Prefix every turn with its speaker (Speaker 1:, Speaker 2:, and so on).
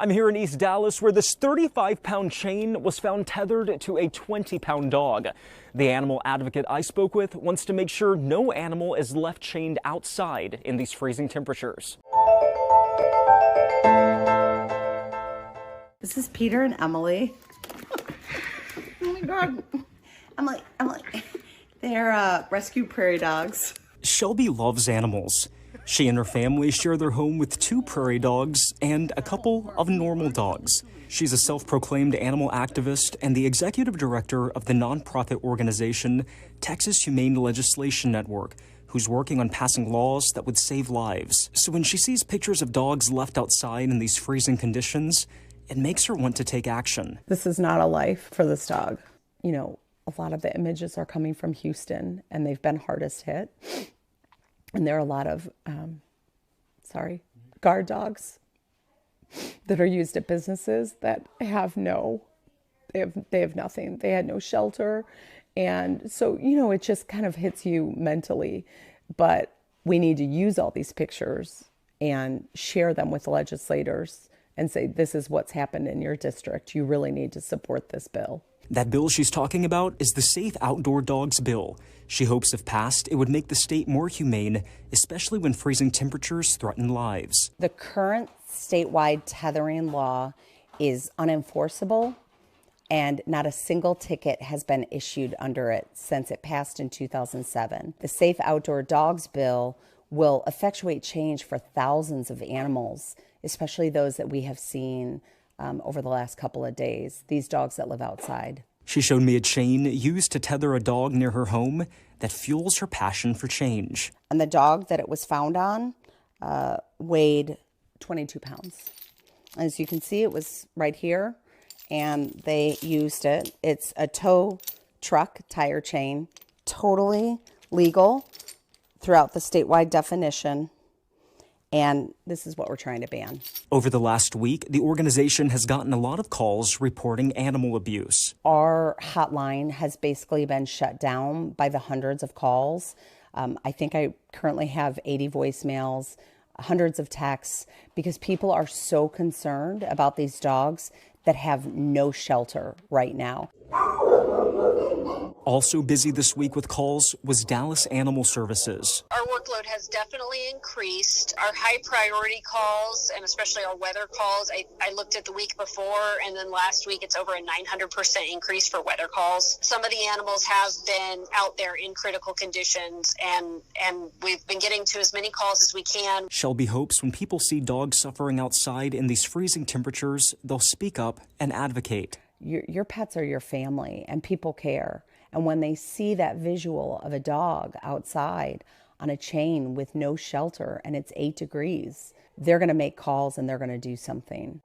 Speaker 1: I'm here in East Dallas where this 35-pound chain was found tethered to a 20-pound dog. The animal advocate I spoke with wants to make sure no animal is left chained outside in these freezing temperatures.
Speaker 2: This is Peter and Emily. Oh my God. Emily. They're rescue prairie dogs.
Speaker 1: Shelby loves animals. She and her family share their home with 2 prairie dogs and a couple of normal dogs. She's a self-proclaimed animal activist and the executive director of the nonprofit organization Texas Humane Legislation Network, who's working on passing laws that would save lives. So when she sees pictures of dogs left outside in these freezing conditions, it makes her want to take action.
Speaker 2: This is not a life for this dog. You know, a lot of the images are coming from Houston, and they've been hardest hit. And there are a lot of, guard dogs that are used at businesses that have they have nothing. They had no shelter. And so, you know, it just kind of hits you mentally. But we need to use all these pictures and share them with legislators and say, this is what's happened in your district. You really need to support this bill.
Speaker 1: That bill she's talking about is the Safe Outdoor Dogs Bill. She hopes if passed, it would make the state more humane, especially when freezing temperatures threaten lives.
Speaker 2: The current statewide tethering law is unenforceable, and not a single ticket has been issued under it since it passed in 2007. The Safe Outdoor Dogs Bill will effectuate change for thousands of animals, especially those that we have seen over the last couple of days, these dogs that live outside.
Speaker 1: She showed me a chain used to tether a dog near her home that fuels her passion for change.
Speaker 2: And the dog that it was found on weighed 22 pounds. As you can see, it was right here, and they used it. It's a tow truck tire chain, totally legal throughout the statewide definition. And this is what we're trying to ban.
Speaker 1: Over the last week, the organization has gotten a lot of calls reporting animal abuse.
Speaker 2: Our hotline has basically been shut down by the hundreds of calls. I think I currently have 80 voicemails, hundreds of texts, because people are so concerned about these dogs that have no shelter right now.
Speaker 1: Also busy this week with calls was Dallas Animal Services.
Speaker 3: Our workload has definitely increased. Our high priority calls, and especially our weather calls, I looked at the week before, and then last week it's over a 900% increase for weather calls. Some of the animals have been out there in critical conditions, and we've been getting to as many calls as we can.
Speaker 1: Shelby hopes when people see dogs suffering outside in these freezing temperatures, they'll speak up and advocate.
Speaker 2: Your pets are your family, and people care. And when they see that visual of a dog outside on a chain with no shelter and it's 8 degrees, they're going to make calls and they're going to do something.